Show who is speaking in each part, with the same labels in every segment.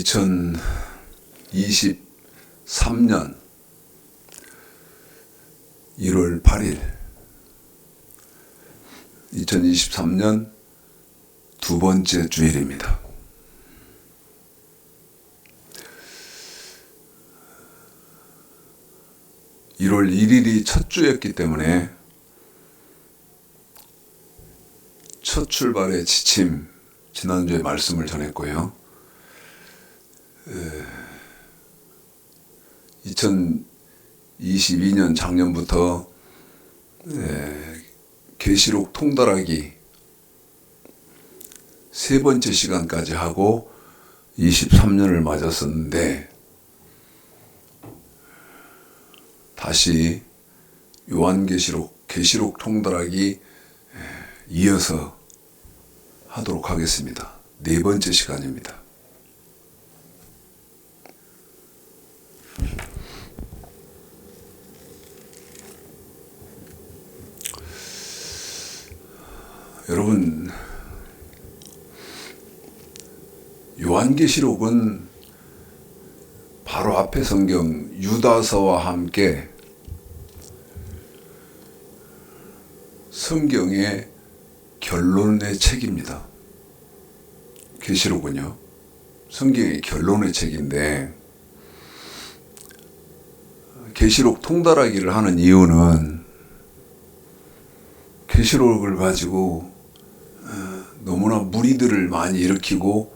Speaker 1: 2023년 1월 8일 2023년 두 번째 주일입니다. (1월 1일이) 첫 주였기 때문에 첫 출발의 지침, 지난주에 말씀을 전했고요. 2022년 작년부터 계시록 통달하기 세 번째 시간까지 하고 23년을 맞았었는데, 다시 요한계시록, 계시록 통달하기 이어서 하도록 하겠습니다. 네 번째 시간입니다. 여러분, 요한계시록은 바로 앞에 성경 유다서와 함께 성경의 결론의 책입니다. 계시록은요, 성경의 결론의 책인데, 계시록 통달하기를 하는 이유는 계시록을 가지고 너무나 무리들을 많이 일으키고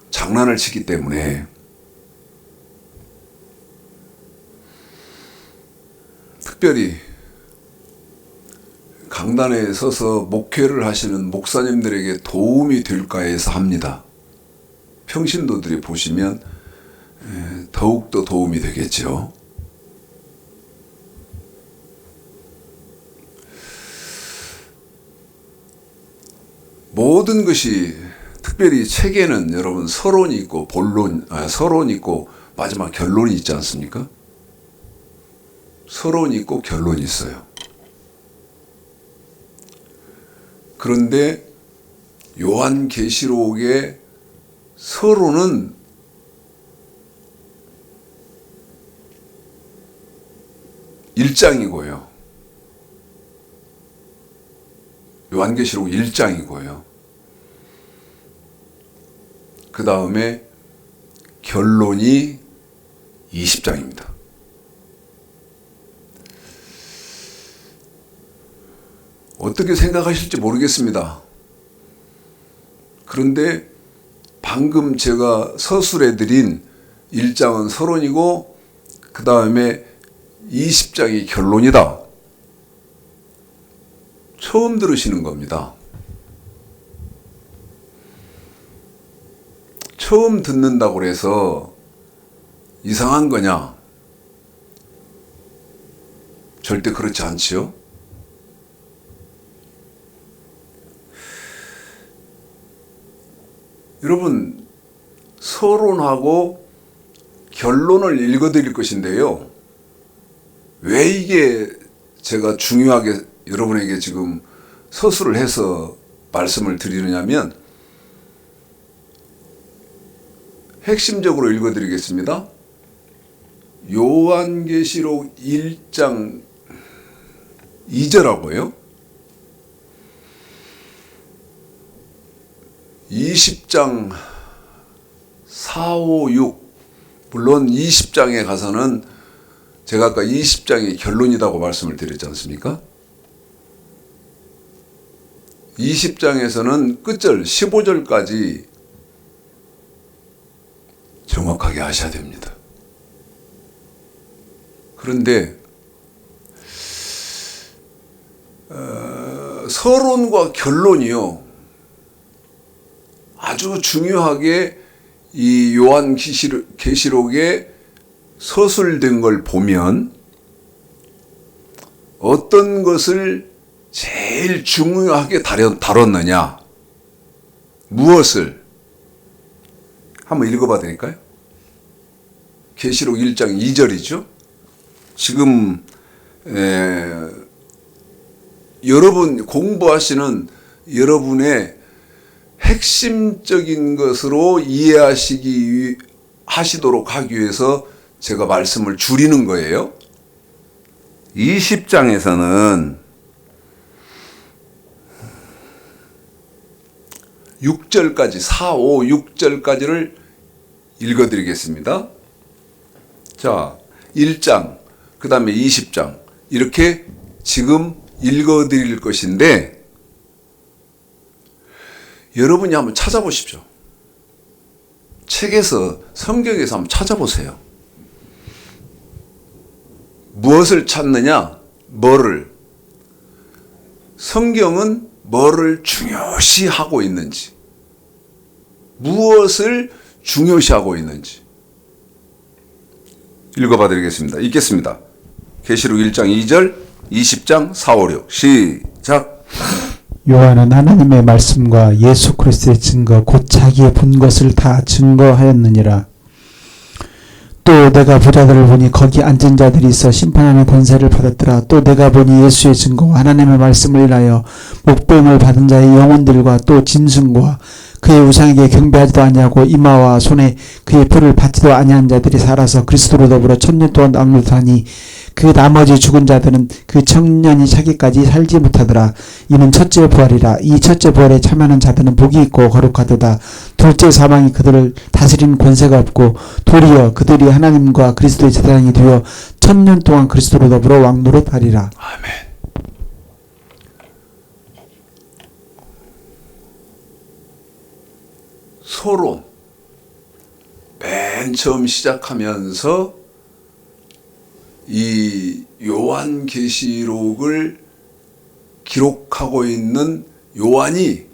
Speaker 1: 장난을 치기 때문에, 특별히 강단에 서서 목회를 하시는 목사님들에게 도움이 될까 해서 합니다. 평신도들이 보시면 더욱더 도움이 되겠죠. 모든 것이, 특별히 책에는 여러분 서론이 있고 서론이 있고 마지막 결론이 있지 않습니까? 서론이 있고 결론이 있어요. 그런데 요한계시록의 서론은 일장이고요. 요한계시록 1장이고요. 그 다음에 결론이 20장입니다. 어떻게 생각하실지 모르겠습니다. 그런데 방금 제가 서술해드린 1장은 서론이고 그 다음에 20장이 결론이다, 처음 들으시는 겁니다. 처음 듣는다고 해서 이상한 거냐? 절대 그렇지 않지요. 여러분, 서론하고 결론을 읽어드릴 것인데요, 왜 이게 제가 중요하게 여러분에게 지금 서술을 해서 말씀을 드리느냐면, 핵심적으로 읽어드리겠습니다. 요한계시록 1장 2절하고요, 20장 4, 5, 6, 물론 20장에 가서는 제가 아까 20장이 결론이라고 말씀을 드렸지 않습니까? 20장에서는 끝절 15절까지 정확하게 하셔야 됩니다. 그런데 서론과 결론이요, 아주 중요하게 이 요한계시록에 서술된 걸 보면 어떤 것을 제일 중요하게 다뤘느냐, 무엇을 한번 읽어봐도 될까요? 계시록 1장 2절이죠. 지금 여러분 공부하시는 여러분의 핵심적인 것으로 하시도록 하기 위해서 제가 말씀을 줄이는 거예요. 20장에서는 6절까지 4, 5, 6절까지를 읽어드리겠습니다. 자, 1장, 그 다음에 20장 이렇게 지금 읽어드릴 것인데 여러분이 한번 찾아보십시오. 책에서 성경에서 한번 찾아보세요. 무엇을 찾느냐? 뭐를? 성경은 뭐를 중요시하고 있는지, 무엇을 중요시하고 있는지 읽어봐 드리겠습니다. 읽겠습니다. 계시록 1장 2절, 20장 4, 5, 6 시작.
Speaker 2: 요한은 하나님의 말씀과 예수 그리스도의 증거 곧 자기의 본 것을 다 증거하였느니라. 또 내가 보자들을 보니 거기 앉은 자들이 있어 심판하는 권세를 받았더라. 또 내가 보니 예수의 증거와 하나님의 말씀을 인하여 목배임을 받은 자의 영혼들과 또 짐승과 그의 우상에게 경배하지도 아니하고 이마와 손에 그의 표를 받지도 아니한 자들이 살아서 그리스도로 더불어 1000년 동안 왕노릇하니 그 나머지 죽은 자들은 그 청년이 차기까지 살지 못하더라. 이는 첫째 부활이라. 이 첫째 부활에 참여하는 자들은 복이 있고 거룩하도다. 둘째 사망이 그들을 다스리는 권세가 없고 도리어 그들이 하나님과 그리스도의 제사장이 되어 1000년 동안 그리스도로 더불어 왕노릇하리라.
Speaker 1: 아멘. 서론 맨 처음 시작하면서 이 요한계시록을 기록하고 있는 요한이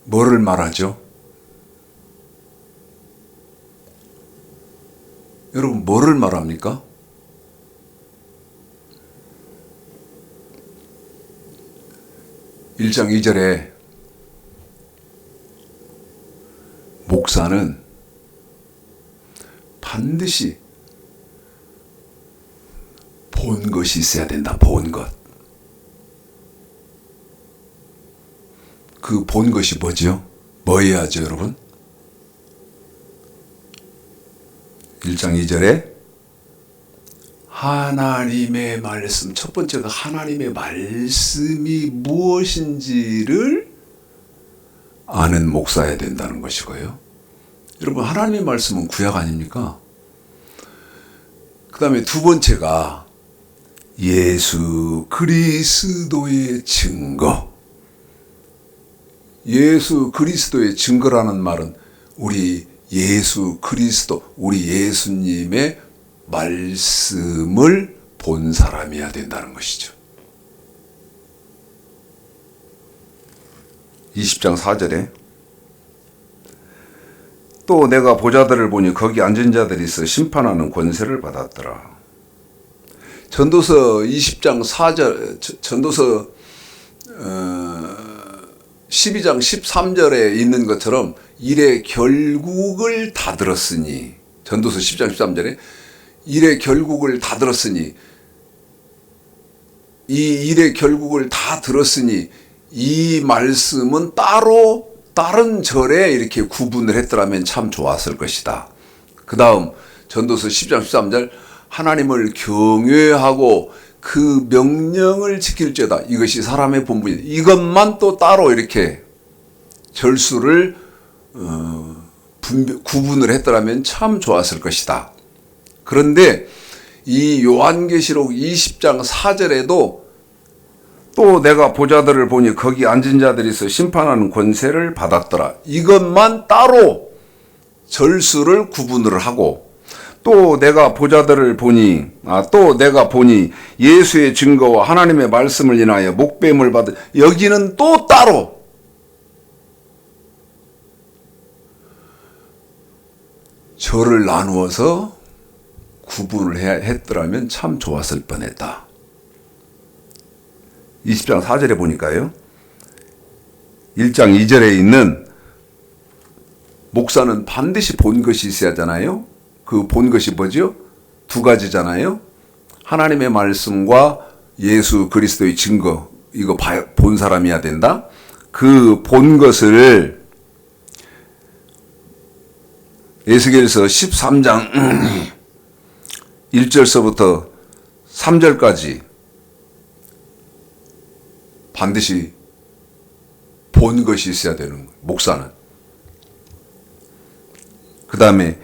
Speaker 1: 뭐를 말하죠? 여러분 뭐를 말합니까? (1장 2절에) 목사는 반드시 본 것이 있어야 된다. 본 것. 그 본 것이 뭐죠? 뭐 해야죠, 여러분? 1장 2절에 하나님의 말씀, 첫 번째가 하나님의 말씀이 무엇인지를 아는 목사여야 된다는 것이고요. 여러분, 하나님의 말씀은 구약 아닙니까? 그 다음에 두 번째가 예수 그리스도의 증거. 예수 그리스도의 증거라는 말은 우리 예수 그리스도, 우리 예수님의 말씀을 본 사람이어야 된다는 것이죠. 20장 4절에 또 내가 보자들을 보니 거기 앉은 자들이 있어 심판하는 권세를 받았더라. 전도서 20장 4절, 전도서 12장 13절에 있는 것처럼 일의 결국을 다 들었으니, 전도서 10장 13절에 일의 결국을 다 들었으니, 이 일의 결국을 다 들었으니 이 말씀은 따로 다른 절에 이렇게 구분을 했더라면 참 좋았을 것이다. 그 다음 전도서 10장 13절 하나님을 경외하고 그 명령을 지킬죄다. 이것이 사람의 본분이다. 이것만 또 따로 이렇게 절수를 구분을 했더라면 참 좋았을 것이다. 그런데 이 요한계시록 20장 4절에도 또 내가 보자들을 보니 거기 앉은 자들이 있어 심판하는 권세를 받았더라. 이것만 따로 절수를 구분을 하고, 또 내가 보자들을 보니 또 내가 보니 예수의 증거와 하나님의 말씀을 인하여 목배임을 받은, 여기는 또 따로 절을 나누어서 구분을 했더라면 참 좋았을 뻔했다. 20장 4절에 보니까요, 1장 2절에 있는 목사는 반드시 본 것이 있어야 하잖아요. 그 본 것이 뭐죠? 두 가지잖아요. 하나님의 말씀과 예수 그리스도의 증거, 이거 본 사람이어야 된다. 그 본 것을 에스겔서 13장 1절서부터 3절까지 반드시 본 것이 있어야 되는 거예요. 목사는. 그 다음에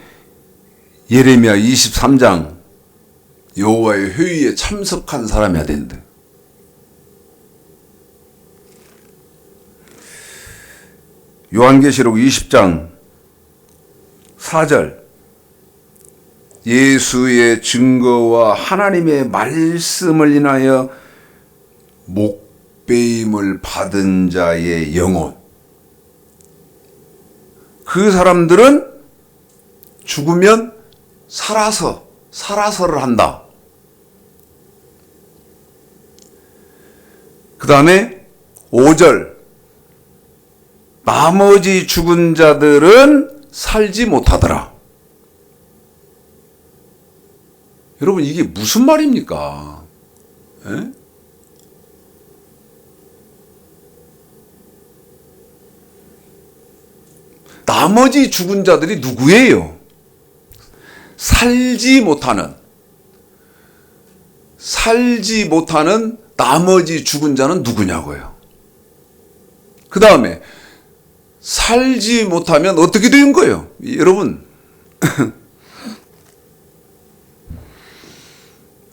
Speaker 1: 예레미야 23장 여호와의 회의에 참석한 사람이어야 된다. 요한계시록 20장 4절 예수의 증거와 하나님의 말씀을 인하여 목배임을 받은 자의 영혼. 그 사람들은 죽으면 살아서를 한다. 그 다음에 5절 나머지 죽은 자들은 살지 못하더라. 여러분 이게 무슨 말입니까? 에? 나머지 죽은 자들이 누구예요? 살지 못하는 나머지 죽은 자는 누구냐고요. 그 다음에 살지 못하면 어떻게 되는 거예요? 여러분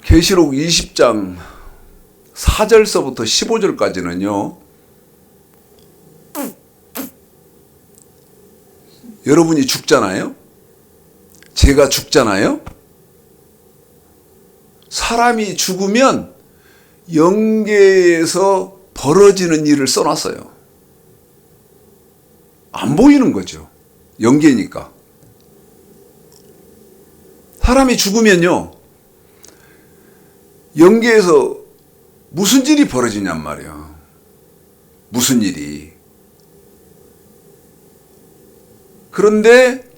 Speaker 1: 계시록 20장 4절서부터 15절까지는요. 여러분이 죽잖아요. 제가 죽잖아요. 사람이 죽으면 영계에서 벌어지는 일을 써놨어요. 안 보이는 거죠. 영계니까. 사람이 죽으면요. 영계에서 무슨 일이 벌어지냔 말이야. 무슨 일이. 그런데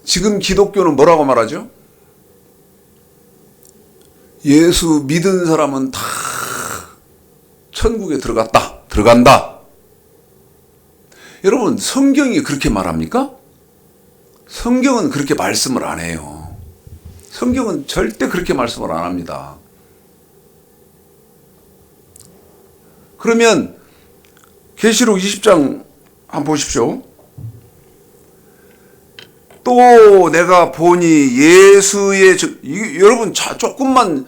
Speaker 1: 지금 기독교는 뭐라고 말하죠? 예수 믿은 사람은 다 천국에 들어간다. 여러분, 성경이 그렇게 말합니까? 성경은 그렇게 말씀을 안 해요. 성경은 절대 그렇게 말씀을 안 합니다. 그러면 계시록 20장 한번 보십시오. 또 내가 보니 예수의 여러분 조금만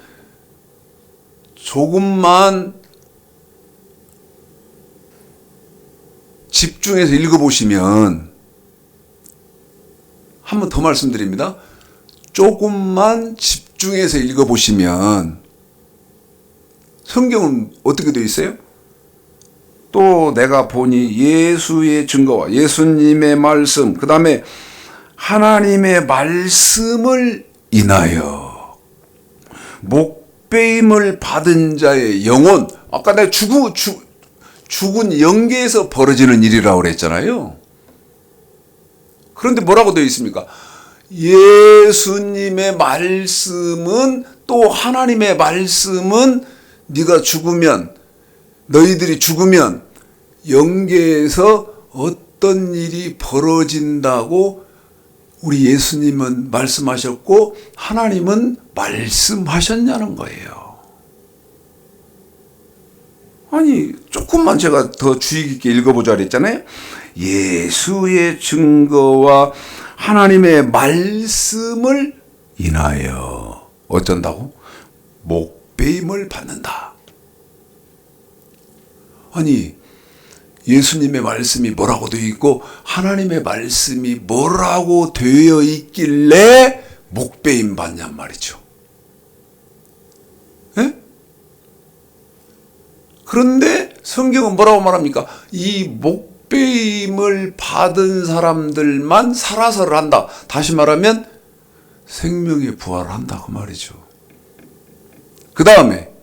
Speaker 1: 집중해서 읽어보시면 한 번 더 말씀드립니다. 조금만 집중해서 읽어보시면 성경은 어떻게 되어 있어요? 또 내가 보니 예수의 증거와 예수님의 말씀, 그 다음에 하나님의 말씀을 인하여 목배임을 받은 자의 영혼, 아까 내가 죽은 영계에서 벌어지는 일이라고 그랬잖아요. 그런데 뭐라고 되어 있습니까? 예수님의 말씀은, 또 하나님의 말씀은 네가 죽으면, 너희들이 죽으면 영계에서 어떤 일이 벌어진다고 우리 예수님은 말씀하셨고 하나님은 말씀하셨냐는 거예요. 아니, 조금만 제가 더 주의 깊게 읽어보자 그랬잖아요. 예수의 증거와 하나님의 말씀을 인하여 어쩐다고? 목배임을 받는다. 아니, 예수님의 말씀이 뭐라고 되어 있고 하나님의 말씀이 뭐라고 되어 있길래 목배임 받냔 말이죠. 예? 그런데 성경은 뭐라고 말합니까? 이 목배임을 받은 사람들만 살아서를 한다. 다시 말하면 생명의 부활을 한다 그 말이죠. 그 다음에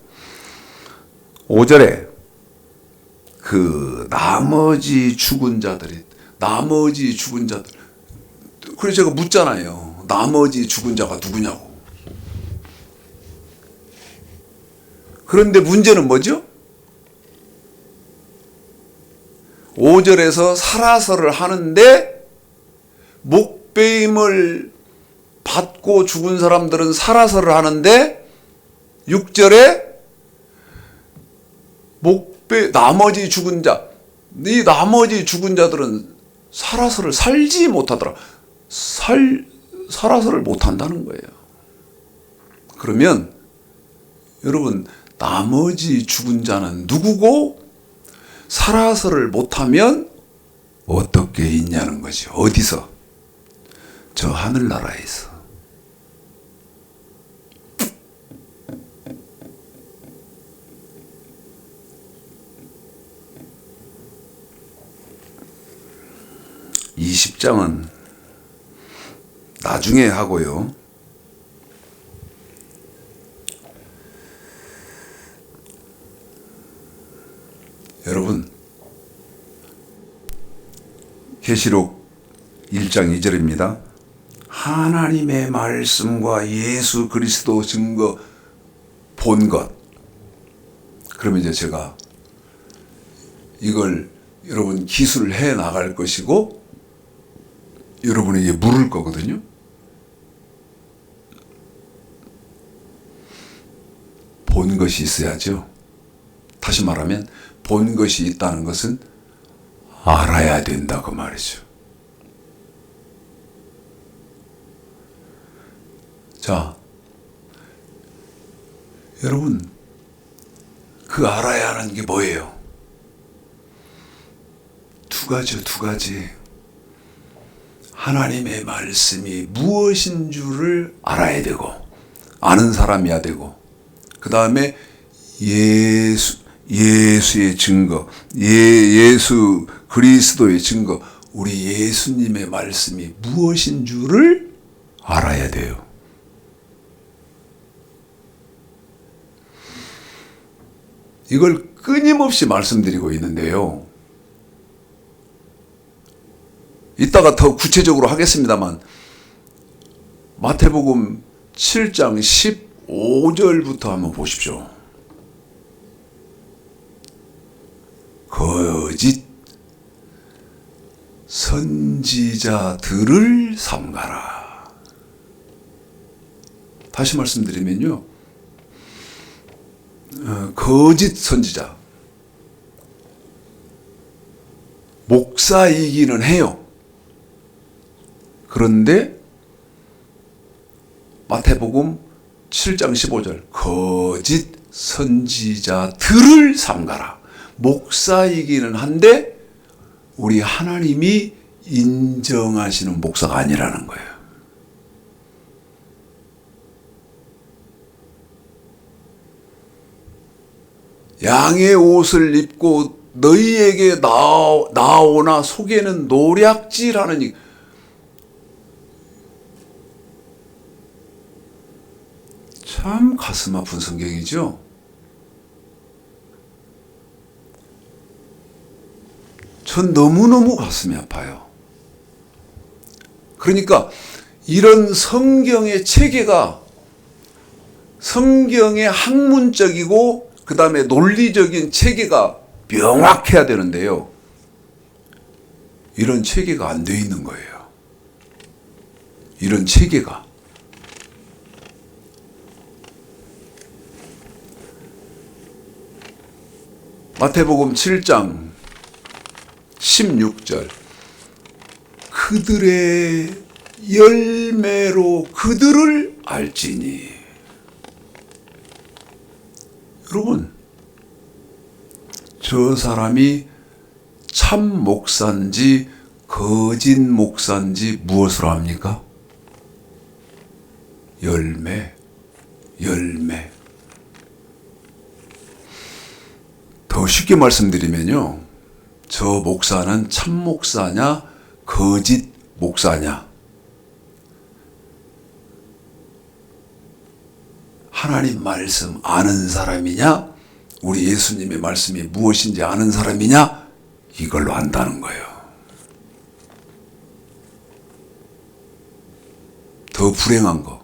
Speaker 1: 5절에 그 나머지 죽은 자들. 그래서 제가 묻잖아요. 나머지 죽은 자가 누구냐고. 그런데 문제는 뭐죠? 5절에서 살아서를 하는데 목배임을 받고 죽은 사람들은 살아서를 하는데 6절에 나머지 죽은 자, 이 나머지 죽은 자들은 살아서를 살지 못하더라. 살아서를 못한다는 거예요. 그러면 여러분, 나머지 죽은 자는 누구고 살아서를 못하면 어떻게 있냐는 거지. 어디서? 저 하늘나라에서. 이 10장은 나중에 하고요. 여러분, 계시록 1장 2절입니다. 하나님의 말씀과 예수 그리스도 증거 본 것. 그러면 이제 제가 이걸 여러분 기술을 해 나갈 것이고 여러분에게 물을 거거든요. 본 것이 있어야죠. 다시 말하면 본 것이 있다는 것은 알아야 된다 그 말이죠. 자, 여러분, 그 알아야 하는 게 뭐예요? 두 가지. 하나님의 말씀이 무엇인 줄을 알아야 되고, 아는 사람이야 되고, 그 다음에 예수의 증거, 예수 그리스도의 증거, 우리 예수님의 말씀이 무엇인 줄을 알아야 돼요. 이걸 끊임없이 말씀드리고 있는데요. 이따가 더 구체적으로 하겠습니다만 마태복음 7장 15절부터 한번 보십시오. 거짓 선지자들을 삼가라. 다시 말씀드리면요. 거짓 선지자. 목사이기는 해요. 그런데 마태복음 7장 15절 거짓 선지자들을 삼가라. 목사이기는 한데 우리 하나님이 인정하시는 목사가 아니라는 거예요. 양의 옷을 입고 너희에게 나오나 속에는 노략질하는 참 가슴 아픈 성경이죠. 전 너무너무 가슴이 아파요. 그러니까 이런 성경의 체계가 성경의 학문적이고 그 다음에 논리적인 체계가 명확해야 되는데요. 이런 체계가 안 돼 있는 거예요. 이런 체계가. 마태복음 7장 16절 그들의 열매로 그들을 알지니. 여러분, 저 사람이 참 목사인지 거짓 목사인지 무엇으로 합니까? 열매. 더 쉽게 말씀드리면요. 저 목사는 참 목사냐 거짓 목사냐. 하나님 말씀 아는 사람이냐 우리 예수님의 말씀이 무엇인지 아는 사람이냐 이걸로 안다는 거예요. 더 불행한 거.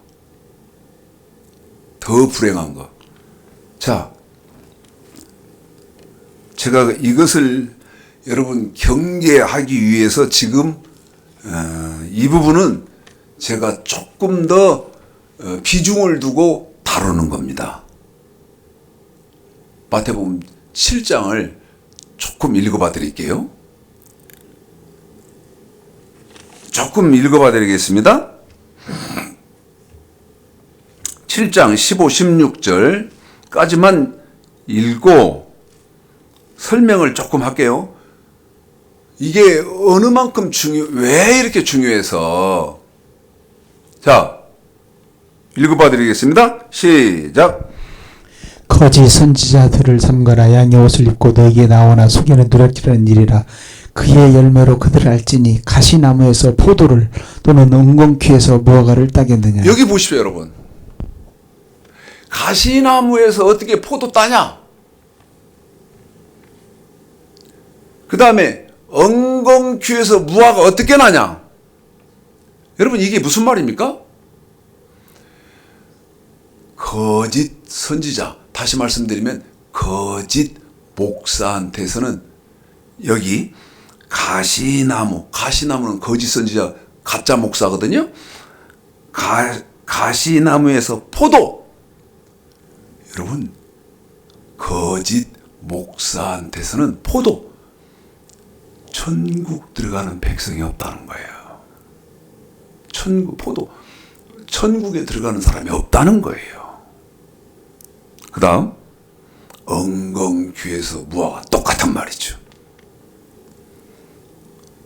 Speaker 1: 자, 제가 이것을 여러분 경계하기 위해서 지금 이 부분은 제가 조금 더 비중을 두고 다루는 겁니다. 마태복음 7장을 조금 읽어봐 드릴게요. 조금 읽어봐 드리겠습니다. 7장 15, 16절까지만 읽고 설명을 조금 할게요. 이게 어느 만큼 왜 이렇게 중요해서. 자, 읽어봐 드리겠습니다. 시작.
Speaker 2: 거짓 선지자들을 삼가라. 양의 옷을 입고 너에게 나오나 속에는 누락질하는 일이라. 그의 열매로 그들을 알지니 가시나무에서 포도를 또는 엉겅퀴에서 무화과를 따겠느냐.
Speaker 1: 여기 보십시오, 여러분. 가시나무에서 어떻게 포도 따냐? 그 다음에 엉겅퀴에서 무화과 어떻게 나냐? 여러분 이게 무슨 말입니까? 거짓 선지자, 다시 말씀드리면 거짓 목사한테서는 여기 가시나무는 거짓 선지자, 가짜 목사거든요. 가시나무에서 포도. 여러분 거짓 목사한테서는 포도. 천국 들어가는 백성이 없다는 거예요. 천국에 들어가는 사람이 없다는 거예요. 그 다음 엉겅퀴에서 무화과 똑같은 말이죠.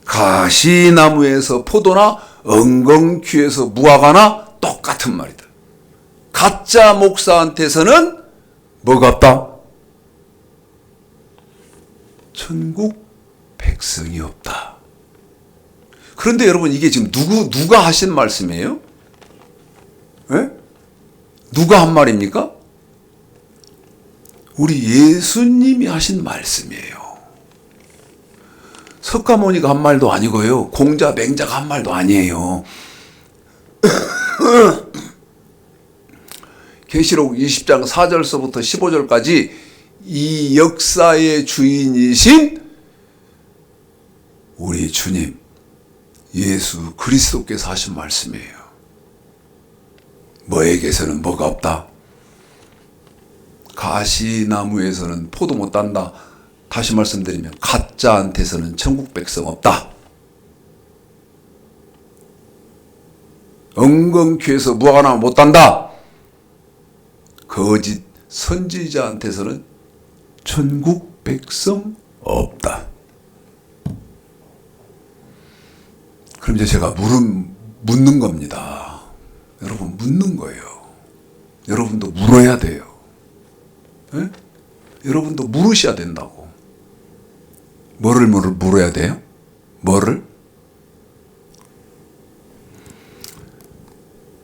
Speaker 1: 가시나무에서 포도나 엉겅퀴에서 무화과나 똑같은 말이다. 가짜 목사한테서는 뭐가 없다? 천국 백성이 없다. 그런데 여러분 이게 지금 누가 하신 말씀이에요? 예? 누가 한 말입니까? 우리 예수님이 하신 말씀이에요. 석가모니가 한 말도 아니고요. 공자 맹자가 한 말도 아니에요. 계시록 20장 4절서부터 15절까지 이 역사의 주인이신 우리 주님 예수 그리스도께서 하신 말씀이에요. 너에게서는 뭐가 없다. 가시나무에서는 포도 못 딴다. 다시 말씀드리면 가짜한테서는 천국 백성 없다. 엉겅퀴에서 무화과 못 딴다. 거짓 선지자한테서는 천국 백성 없다. 그럼 이제 제가 묻는 겁니다. 여러분 묻는 거예요. 여러분도 물어야 돼요. 예? 여러분도 물으셔야 된다고. 뭐를 물어야 돼요? 뭐를?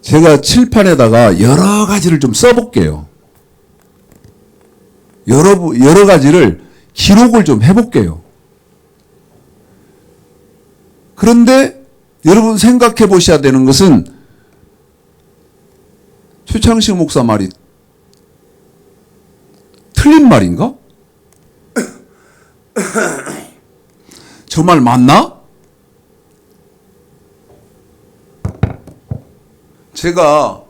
Speaker 1: 제가 칠판에다가 여러 가지를 좀 써볼게요. 여러 가지를 기록을 좀 해볼게요. 그런데 여러분 생각해 보셔야 되는 것은 최창식 목사 말이 틀린 말인가? 저 말 맞나? 제가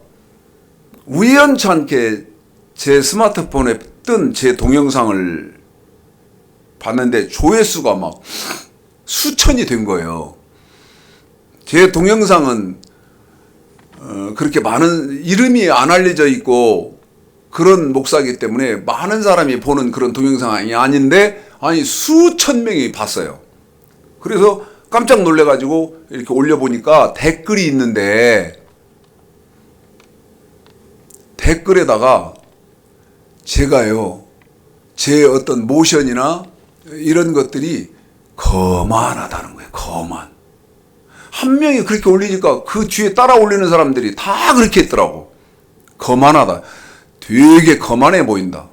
Speaker 1: 우연찮게 제 스마트폰에 뜬 제 동영상을 봤는데 조회수가 막 수천이 된 거예요. 제 동영상은 그렇게 많은 이름이 안 알려져 있고 그런 목사이기 때문에 많은 사람이 보는 그런 동영상이 아닌데 아니 수천 명이 봤어요. 그래서 깜짝 놀래가지고 이렇게 올려보니까 댓글이 있는데 댓글에다가 제가요 제 어떤 모션이나 이런 것들이 거만하다는 거예요. 거만. 한 명이 그렇게 올리니까 그 뒤에 따라 올리는 사람들이 다 그렇게 했더라고. 거만하다. 되게 거만해 보인다.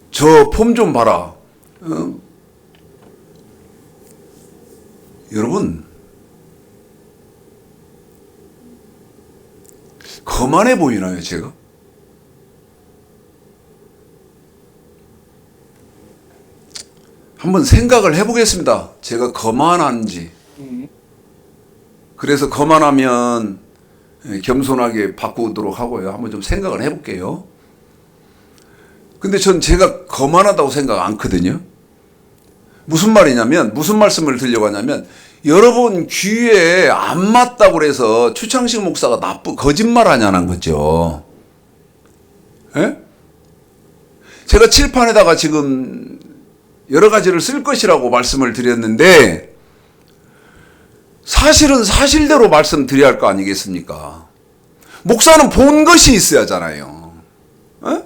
Speaker 1: 저 폼 좀 봐라. 여러분 거만해 보이나요 제가? 한번 생각을 해보겠습니다. 제가 거만한지. 그래서 거만하면 겸손하게 바꾸도록 하고요. 한번 좀 생각을 해볼게요. 근데 전 제가 거만하다고 생각 않거든요. 무슨 말이냐면, 무슨 말씀을 드리려고 하냐면, 여러분 귀에 안 맞다고 그래서 추창식 목사가 거짓말 하냐는 거죠. 예? 제가 칠판에다가 지금 여러 가지를 쓸 것이라고 말씀을 드렸는데, 사실은 사실대로 말씀드려야 할 거 아니겠습니까? 목사는 본 것이 있어야 하잖아요. 에?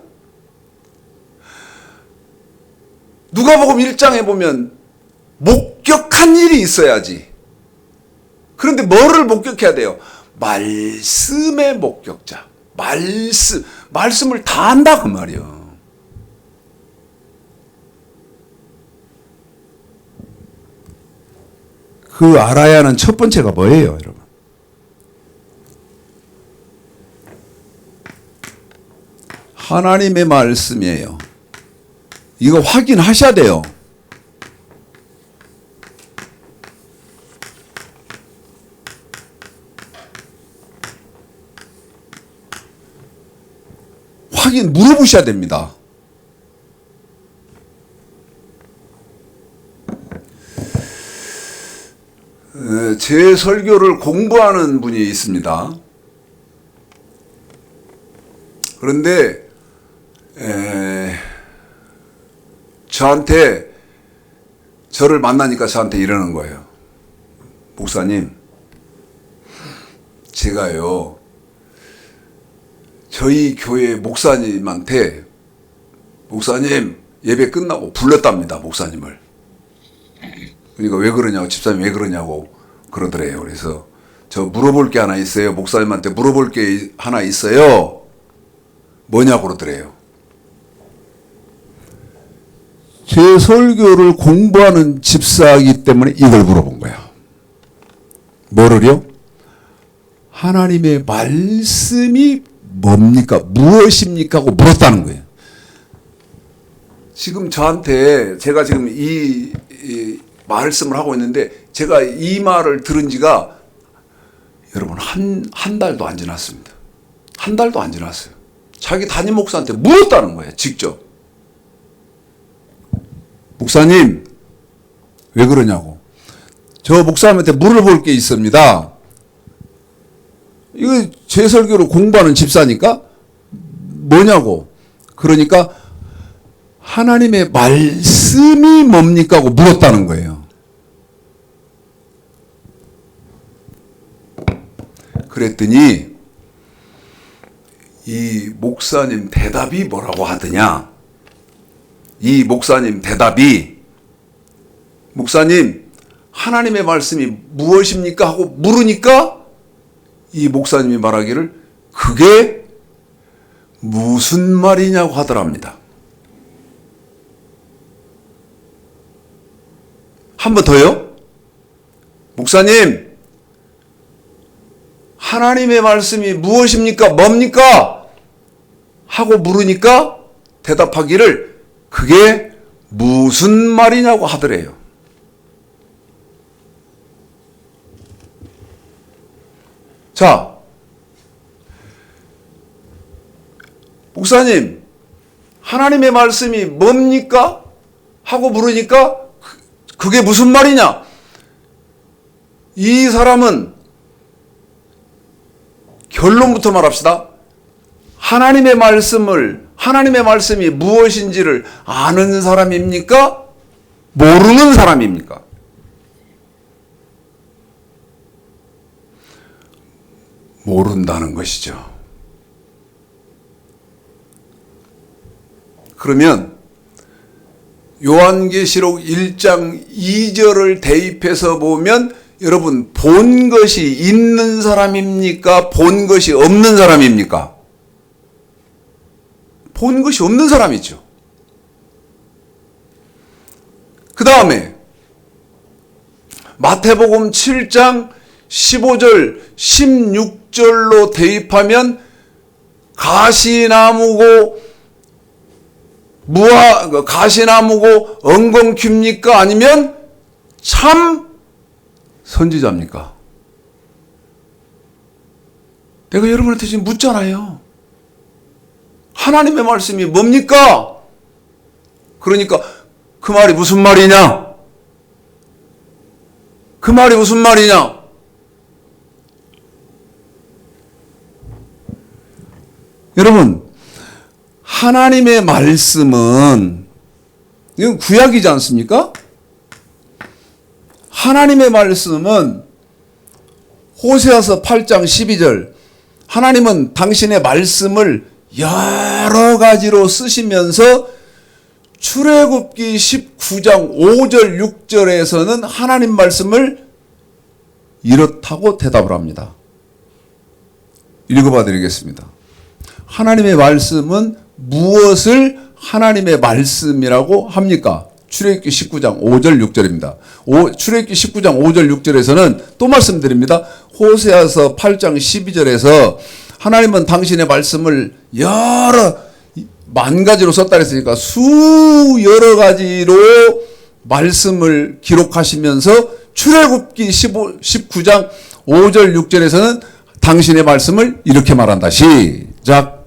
Speaker 1: 누가복음 1장에 보면 목격한 일이 있어야지. 그런데 뭐를 목격해야 돼요? 말씀의 목격자. 말씀을 다 안다 그 말이에요. 그 알아야 하는 첫 번째가 뭐예요, 여러분? 하나님의 말씀이에요. 이거 확인하셔야 돼요. 물어보셔야 됩니다. 제 설교를 공부하는 분이 있습니다. 그런데 저를 만나니까 저한테 이러는 거예요. 목사님, 제가요 저희 교회 목사님한테 목사님 예배 끝나고 불렀답니다. 목사님을. 그러니까 왜 그러냐고, 집사님 왜 그러냐고 그러더래요. 그래서 저 물어볼 게 하나 있어요. 목사님한테 물어볼 게 하나 있어요. 뭐냐고 그러더래요. 제 설교를 공부하는 집사이기 때문에 이걸 물어본 거야. 뭐를요? 하나님의 말씀이 뭡니까? 무엇입니까? 하고 물었다는 거예요. 지금 저한테 제가 지금 이 말씀을 하고 있는데 제가 이 말을 들은 지가 여러분 한 달도 안 지났습니다. 한 달도 안 지났어요. 자기 담임 목사한테 물었다는 거예요. 직접. 목사님 왜 그러냐고. 저 목사님한테 물어볼 게 있습니다. 이거 제 설교를 공부하는 집사니까 뭐냐고. 그러니까 하나님의 말씀이 뭡니까 하고 물었다는 거예요. 그랬더니 이 목사님 대답이 뭐라고 하더냐. 이 목사님 대답이 목사님 하나님의 말씀이 무엇입니까 하고 물으니까 이 목사님이 말하기를 그게 무슨 말이냐고 하더랍니다. 한 번 더요. 목사님 하나님의 말씀이 무엇입니까? 뭡니까? 하고 물으니까 대답하기를 그게 무슨 말이냐고 하더래요. 자, 목사님 하나님의 말씀이 뭡니까? 하고 물으니까 그게 무슨 말이냐? 이 사람은 결론부터 말합시다. 하나님의 말씀이 무엇인지를 아는 사람입니까? 모르는 사람입니까? 모른다는 것이죠. 그러면 요한계시록 1장 2절을 대입해서 보면 여러분 본 것이 있는 사람입니까? 본 것이 없는 사람입니까? 본 것이 없는 사람이죠. 그 다음에 마태복음 7장 15절 16절로 대입하면 가시나무고 가시나무고 엉겅퀴입니까? 아니면 참 선지자입니까? 내가 여러분한테 지금 묻잖아요. 하나님의 말씀이 뭡니까? 그러니까 그 말이 무슨 말이냐? 그 말이 무슨 말이냐? 여러분, 하나님의 말씀은 이건 구약이지 않습니까? 하나님의 말씀은 호세아서 8장 12절, 하나님은 당신의 말씀을 여러 가지로 쓰시면서 출애굽기 19장 5절 6절에서는 하나님 말씀을 이렇다고 대답을 합니다. 읽어봐 드리겠습니다. 하나님의 말씀은 무엇을 하나님의 말씀이라고 합니까? 출애굽기 19장 5절 6절입니다. 출애굽기 19장 5절 6절에서는 또 말씀드립니다. 호세아서 8장 12절에서 하나님은 당신의 말씀을 여러 만 가지로 썼다 그랬으니까 여러 가지로 말씀을 기록하시면서 출애굽기 19장 5절 6절에서는 당신의 말씀을 이렇게 말한다. 시작.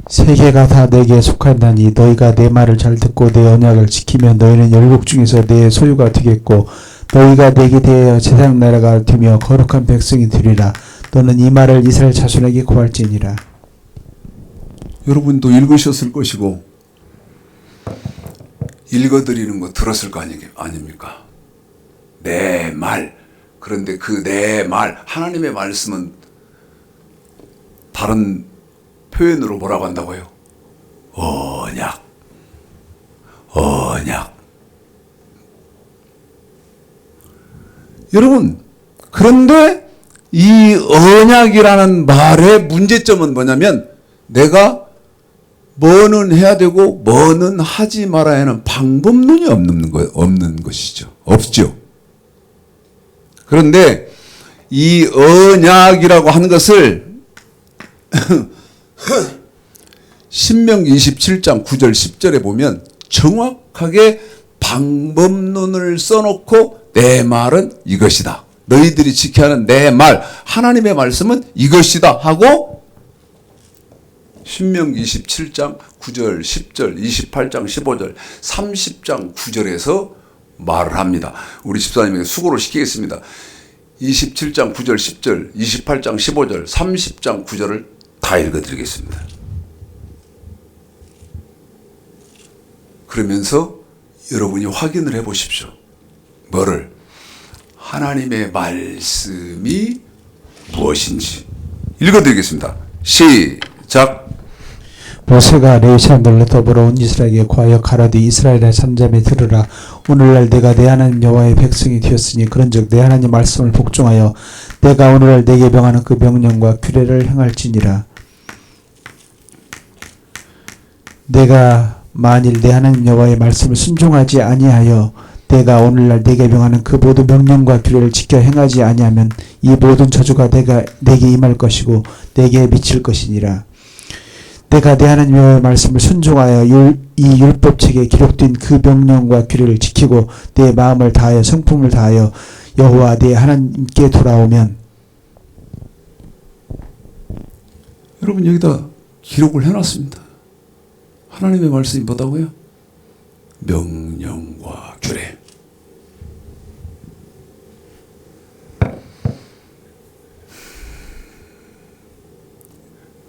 Speaker 2: 세계가 다 내게 속한다니 너희가 내 말을 잘 듣고 내 언약을 지키면 너희는 열국 중에서 내 소유가 되겠고 너희가 내게 대하여 제사장 나라가 되며 거룩한 백성이 되리라. 너는 이 말을 이스라엘 자손에게 고할지니라.
Speaker 1: 여러분도 읽으셨을 것이고 읽어드리는 거 들었을 거 아닙니까? 내 말. 그런데 그 내 말, 하나님의 말씀은 다른 표현으로 뭐라고 한다고요? 언약. 여러분, 그런데 이 언약이라는 말의 문제점은 뭐냐면 내가 뭐는 해야 되고 뭐는 하지 말아야 하는 방법론이 없는 것이죠. 없죠. 그런데 이 언약이라고 하는 것을 신명기 27장 9절 10절에 보면 정확하게 방법론을 써놓고 내 말은 이것이다. 너희들이 지켜야 하는 내 말, 하나님의 말씀은 이것이다 하고 신명기 27장 9절 10절 28장 15절 30장 9절에서 말을 합니다. 우리 집사님에게 수고를 시키겠습니다. 27장 9절 10절 28장 15절 30장 9절을 다 읽어드리겠습니다. 그러면서 여러분이 확인을 해보십시오. 뭐를? 하나님의 말씀이 무엇인지 읽어드리겠습니다. 시작.
Speaker 2: 모세가 레위 사람들과 더불어 온 이스라엘에게 구하여 가라되 이스라엘의 산자매 들으라. 오늘날 내가 내 하나님 여호와의 백성이 되었으니 그런즉 내 하나님 말씀을 복종하여 내가 오늘날 내게 명하는 그 명령과 규례를 행할지니라. 내가 만일 내 하나님 여호와의 말씀을 순종하지 아니하여 내가 오늘날 내게 명하는 그 모든 명령과 규례를 지켜 행하지 아니하면 이 모든 저주가 내게 임할 것이고 내게 미칠 것이니라. 내가 내 하나님 여호와의 말씀을 순종하여 이 율법책에 기록된 그 명령과 규례를 지키고 내 마음을 다하여 성품을 다하여 여호와 내 하나님께 돌아오면.
Speaker 1: 여러분 여기다 기록을 해놨습니다. 하나님의 말씀이 뭐다고요? 명령과 규례.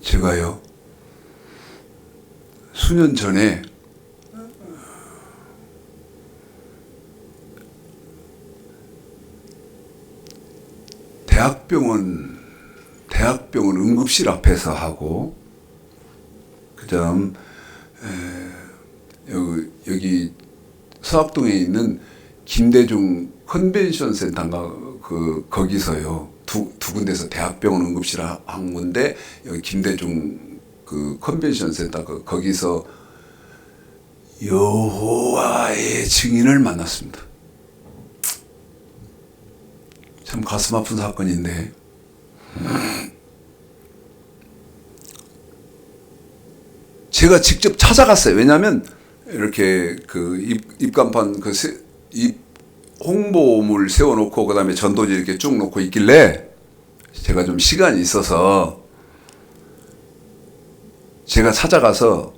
Speaker 1: 제가요 수년 전에 대학병원 응급실 앞에서 하고 그다음 여기 서학동에 있는 김대중 컨벤션 센터인가 거기서요 두 군데서 대학병원 응급실 한 건데 여기 김대중 그 컨벤션 센터 거기서 여호와의 증인을 만났습니다. 참 가슴 아픈 사건인데 제가 직접 찾아갔어요. 왜냐하면 이렇게 그 입간판 입 홍보물 세워놓고 그다음에 전도지 이렇게 쭉 놓고 있길래 제가 좀 시간이 있어서 제가 찾아가서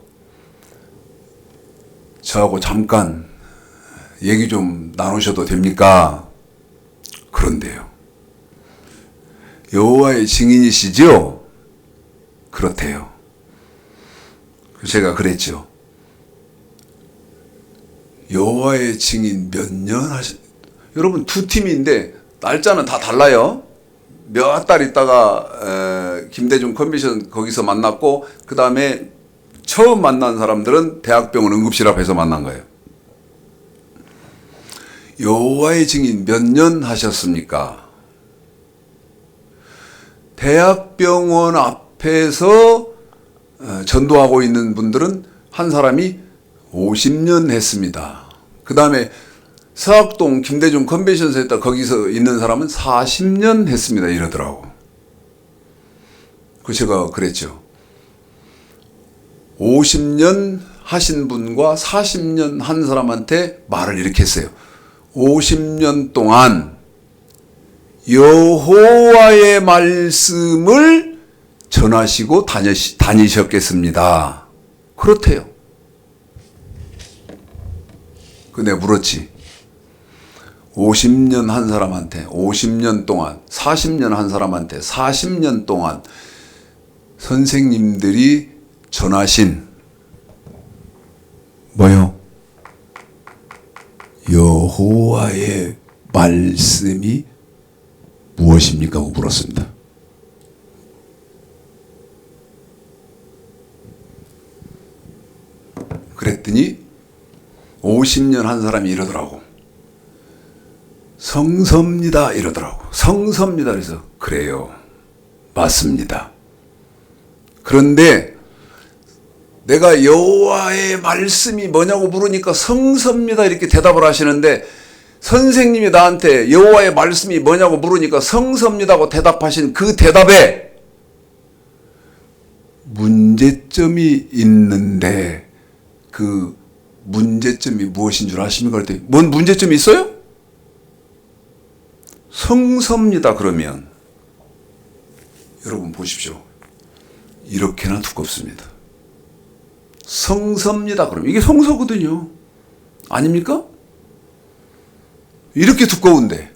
Speaker 1: 저하고 잠깐 얘기 좀 나누셔도 됩니까? 그런데요. 여호와의 증인이시죠? 그렇대요. 제가 그랬죠. 여호와의 증인 몇 년 여러분 두 팀인데 날짜는 다 달라요. 몇 달 있다가 김대중 컨벤션 거기서 만났고 그 다음에 처음 만난 사람들은 대학병원 응급실 앞에서 만난 거예요. 여호와의 증인 몇 년 하셨습니까? 대학병원 앞에서 전도하고 있는 분들은 한 사람이 50년 했습니다. 그 다음에 서학동 김대중 컨벤션 센터 거기서 있는 사람은 40년 했습니다. 이러더라고. 그 제가 그랬죠. 50년 하신 분과 40년 한 사람한테 말을 이렇게 했어요. 50년 동안 여호와의 말씀을 전하시고 다니셨겠습니다. 그렇대요. 그 내가 물었지. 50년 한 사람한테 50년 동안, 40년 한 사람한테 40년 동안 선생님들이 전하신 뭐요? 여호와의 말씀이 무엇입니까? 하고 물었습니다. 그랬더니 50년 한 사람이 이러더라고. 성서입니다. 이러더라고. 성서입니다. 그래서 그래요. 맞습니다. 그런데 내가 여호와의 말씀이 뭐냐고 물으니까 성서입니다. 이렇게 대답을 하시는데 선생님이 나한테 여호와의 말씀이 뭐냐고 물으니까 성서입니다고 대답하신 그 대답에 문제점이 있는데 그 문제점이 무엇인 줄 아십니까? 그랬더니 뭔 문제점이 있어요? 성서입니다. 그러면 여러분 보십시오. 이렇게나 두껍습니다. 성서입니다. 그러면 이게 성서거든요. 아닙니까? 이렇게 두꺼운데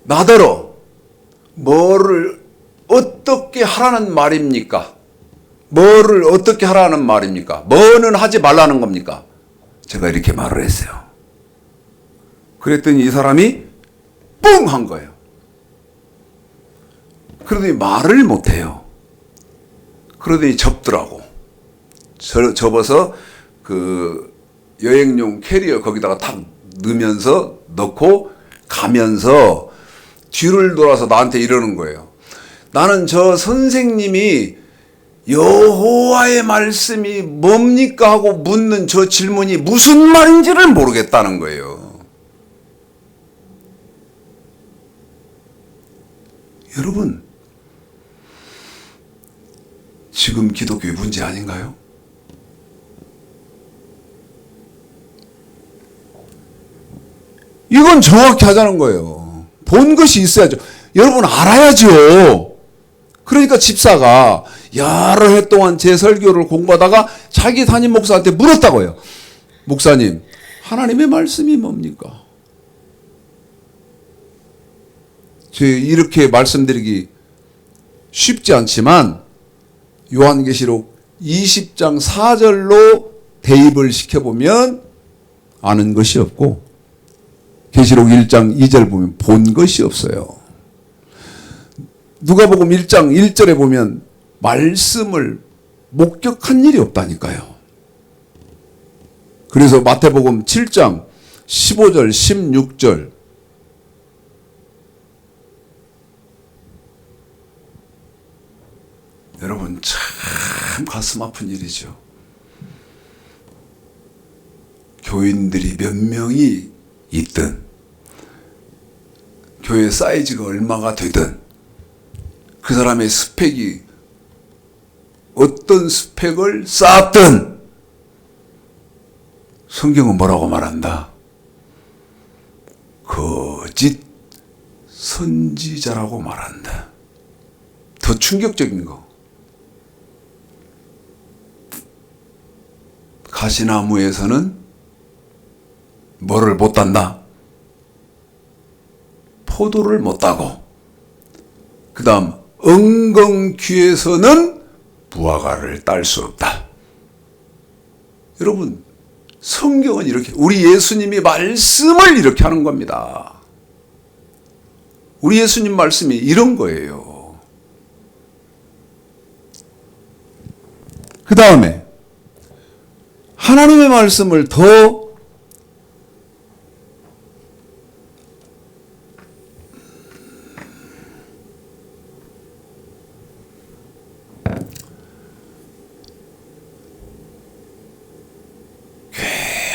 Speaker 1: 나더러 뭐를 어떻게 하라는 말입니까? 뭐를 어떻게 하라는 말입니까? 뭐는 하지 말라는 겁니까? 제가 이렇게 말을 했어요. 그랬더니 이 사람이 뿡 한 거예요. 그러더니 말을 못해요. 그러더니 접더라고. 접어서 그 여행용 캐리어 거기다가 탁 넣고 가면서 뒤를 돌아서 나한테 이러는 거예요. 나는 저 선생님이 여호와의 말씀이 뭡니까 하고 묻는 저 질문이 무슨 말인지를 모르겠다는 거예요. 여러분, 지금 기독교의 문제 아닌가요? 이건 정확히 하자는 거예요. 본 것이 있어야죠. 여러분 알아야죠. 그러니까 집사가 여러 해 동안 제 설교를 공부하다가 자기 담임 목사한테 물었다고요. 목사님, 하나님의 말씀이 뭡니까? 제가 이렇게 말씀드리기 쉽지 않지만 요한계시록 20장 4절로 대입을 시켜보면 아는 것이 없고 계시록 1장 2절 보면 본 것이 없어요. 누가복음 1장 1절에 보면 말씀을 목격한 일이 없다니까요. 그래서 마태복음 7장 15절 16절 여러분 참 가슴 아픈 일이죠. 교인들이 몇 명이 있든 교회 사이즈가 얼마가 되든 그 사람의 스펙이 어떤 스펙을 쌓았든 성경은 뭐라고 말한다? 거짓 선지자라고 말한다. 더 충격적인 거. 가시나무에서는 뭐를 못 딴다? 포도를 못 따고, 그 다음 엉겅퀴에서는 무화과를 딸 수 없다. 여러분, 성경은 이렇게, 우리 예수님이 말씀을 이렇게 하는 겁니다. 우리 예수님 말씀이 이런 거예요. 그 다음에 하나님의 말씀을 더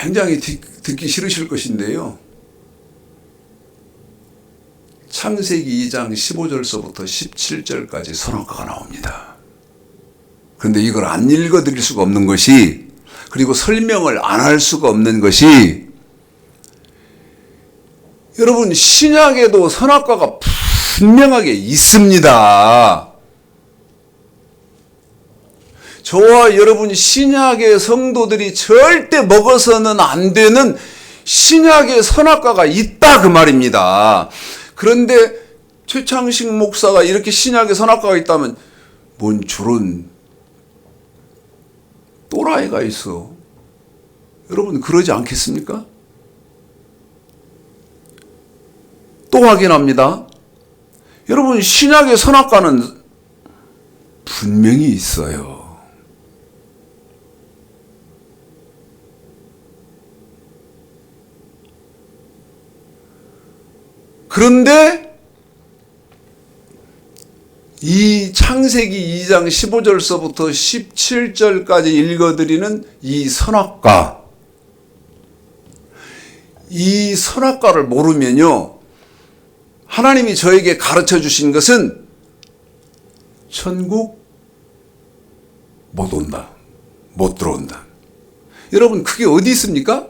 Speaker 1: 굉장히 듣기 싫으실 것인데요. 창세기 2장 15절서부터 17절까지 선악과가 나옵니다. 그런데 이걸 안 읽어드릴 수가 없는 것이, 그리고 설명을 안 할 수가 없는 것이, 여러분 신약에도 선악과가 분명하게 있습니다. 저와 여러분 신약의 성도들이 절대 먹어서는 안 되는 신약의 선악과가 있다 그 말입니다. 그런데 최창식 목사가 이렇게 신약의 선악과가 있다면 뭔 저런 또라이가 있어. 여러분 그러지 않겠습니까? 또 확인합니다. 여러분 신약의 선악과는 분명히 있어요. 그런데 이 창세기 2장 15절서부터 17절까지 읽어드리는 이 선악과, 이 선악과를 모르면요, 하나님이 저에게 가르쳐 주신 것은 천국 못 온다, 못 들어온다. 여러분 그게 어디 있습니까?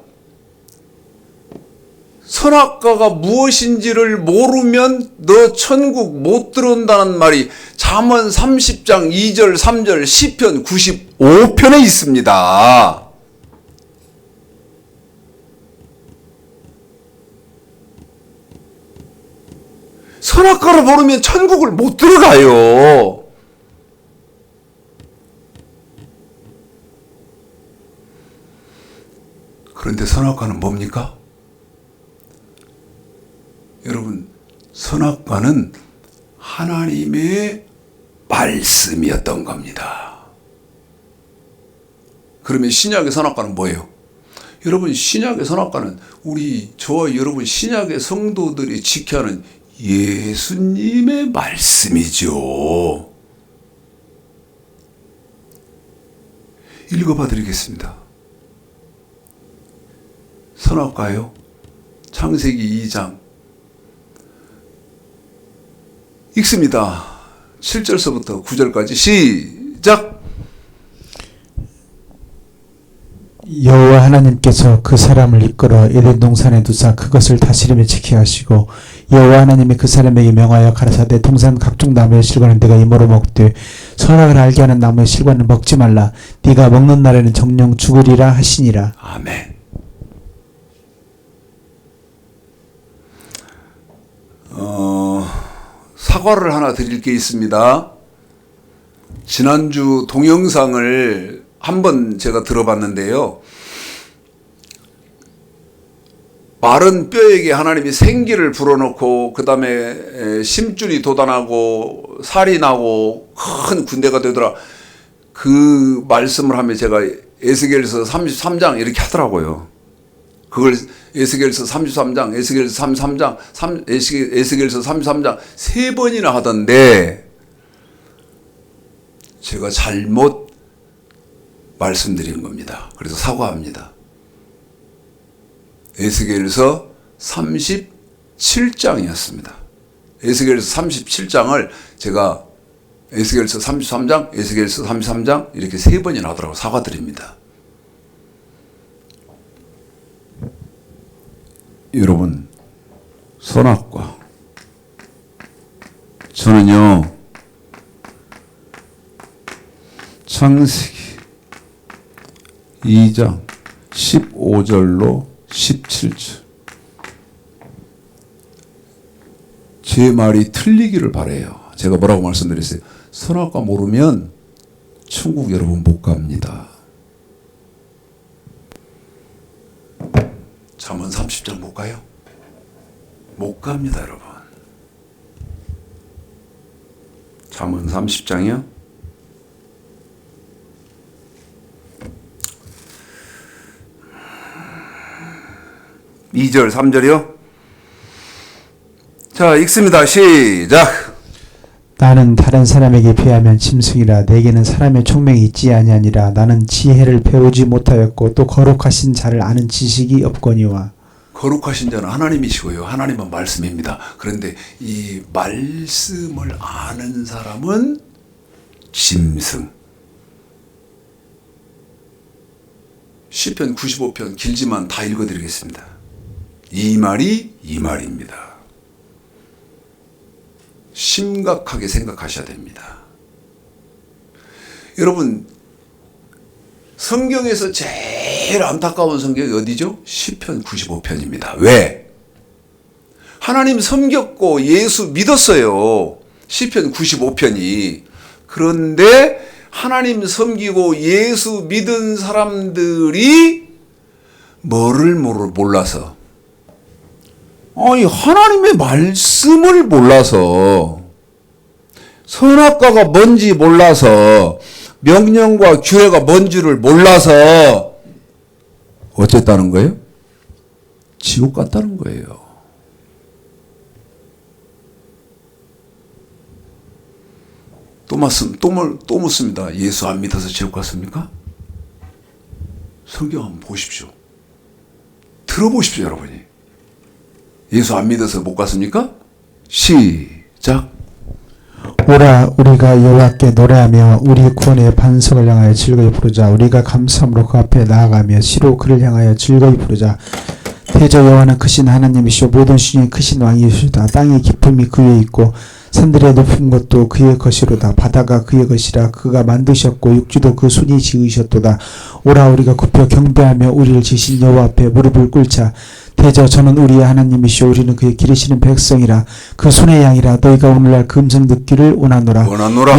Speaker 1: 선악과가 무엇인지를 모르면 너 천국 못 들어온다는 말이 잠언 30장 2절 3절 시편 95편에 있습니다. 선악과를 모르면 천국을 못 들어가요. 그런데 선악과는 뭡니까? 여러분, 선악과는 하나님의 말씀이었던 겁니다. 그러면 신약의 선악과는 뭐예요? 여러분, 신약의 선악과는 저와 여러분 신약의 성도들이 지켜야 하는 예수님의 말씀이죠. 읽어봐 드리겠습니다. 선악과요. 창세기 2장. 읽습니다. 7절서부터 9절까지 시작.
Speaker 2: 여호와 하나님께서 그 사람을 이끌어 에덴 동산에 두사 그것을 다스리며 지키게 하시고, 여호와 하나님이 그 사람에게 명하여 가라사대 동산 각종 나무의 실과는 네가 이모로 먹되 선악을 알게 하는 나무의 실과는 먹지 말라. 네가 먹는 날에는 정령 죽으리라 하시니라.
Speaker 1: 아멘. 사과를 하나 드릴 게 있습니다. 지난주 동영상을 한번 제가 들어봤는데요. 마른 뼈에게 하나님이 생기를 불어넣고 그 다음에 심줄이 돋아나고 살이 나고 큰 군대가 되더라. 그 말씀을 하면 제가 에스겔서 33장 이렇게 하더라고요. 그걸 에스겔서 33장, 에스겔서 33장, 에스겔서 33장 세 번이나 하던데 제가 잘못 말씀드린 겁니다. 그래서 사과합니다. 에스겔서 37장이었습니다. 에스겔서 37장을 제가 에스겔서 33장, 에스겔서 33장 이렇게 세 번이나 하더라고. 사과드립니다. 여러분, 선악과. 저는요, 창세기 2장 15절로 17절. 제 말이 틀리기를 바라요. 제가 뭐라고 말씀드렸어요? 선악과 모르면 천국 여러분 못 갑니다. 잠언 30장 못 가요? 못 갑니다, 여러분. 잠언 30장이요? (2절) (3절이요) 자, 읽습니다. 시작.
Speaker 2: 나는 다른 사람에게 비하면 짐승이라 내게는 사람의 총명이 있지 아니하니라. 나는 지혜를 배우지 못하였고 또 거룩하신 자를 아는 지식이 없거니와.
Speaker 1: 거룩하신 자는 하나님이시고요. 하나님은 말씀입니다. 그런데 이 말씀을 아는 사람은 짐승. 시편 95편 길지만 다 읽어드리겠습니다. 이 말이 이 말입니다. 심각하게 생각하셔야 됩니다. 여러분, 성경에서 제일 안타까운 성경이 어디죠? 시편 95편입니다. 왜? 하나님 섬겼고 예수 믿었어요. 시편 95편이. 그런데 하나님 섬기고 예수 믿은 사람들이 뭐를 몰라서, 아니 하나님의 말씀을 몰라서, 선악과가 뭔지 몰라서, 명령과 규례가 뭔지를 몰라서 어쨌다는 거예요? 지옥 갔다는 거예요. 또 묻습니다. 예수 안 믿어서 지옥 갔습니까? 성경 한번 보십시오. 들어보십시오, 여러분이. 예수 안 믿어서 못 갔습니까? 시작.
Speaker 2: 오라, 우리가 여호와께 노래하며 우리 구원의 반석을 향하여 즐거이 부르자. 우리가 감사함으로 그 앞에 나아가며 시로 그를 향하여 즐거이 부르자. 대저 여호와는 크신 하나님이시오 모든 신이 크신 왕이시로다. 땅의 깊음이 그에 있고 산들의 높은 것도 그의 것이로다. 바다가 그의 것이라. 그가 만드셨고 육지도 그 손이 지으셨도다. 오라, 우리가 굽혀 경배하며 우리를 지신 여호와 앞에 무릎을 꿇자. 대저 저는 우리의 하나님이시오 우리는 그의 기르시는 백성이라. 그 손의 양이라. 너희가 오늘날 그 음성 듣기를 원하노라.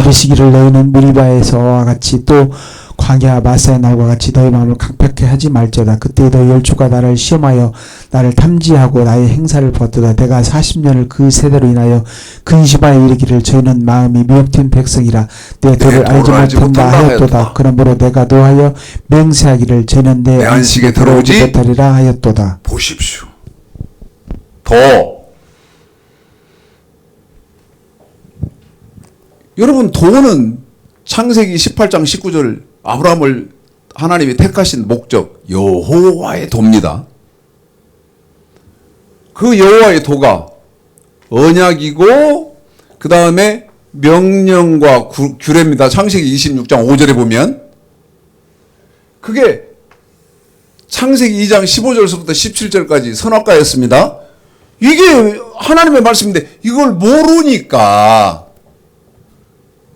Speaker 2: 이르시기를 너희는 무리바에서와 같이 또 광야 마사의 날과 같이 너희 마음을 강팍해 하지 말지어다. 그때 너희 열조가 나를 시험하여 나를 탐지하고 나의 행사를 보았도다. 내가 40년을 그 세대로 인하여 근시바에 이르기를 저희는 마음이 미혹된 백성이라. 내 도를 알지 못한다 하였도다. 그러므로 내가 노하여 맹세하기를 저희는 내 안식에 들어오지 못하리라 하였도다.
Speaker 1: 보십시오. 여러분, 도는 창세기 18장 19절 아브라함을 하나님이 택하신 목적, 여호와의 도입니다. 그 여호와의 도가 언약이고 그 다음에 명령과 규례입니다. 창세기 26장 5절에 보면 그게 창세기 2장 15절서부터 17절까지 선악과였습니다. 이게 하나님의 말씀인데 이걸 모르니까,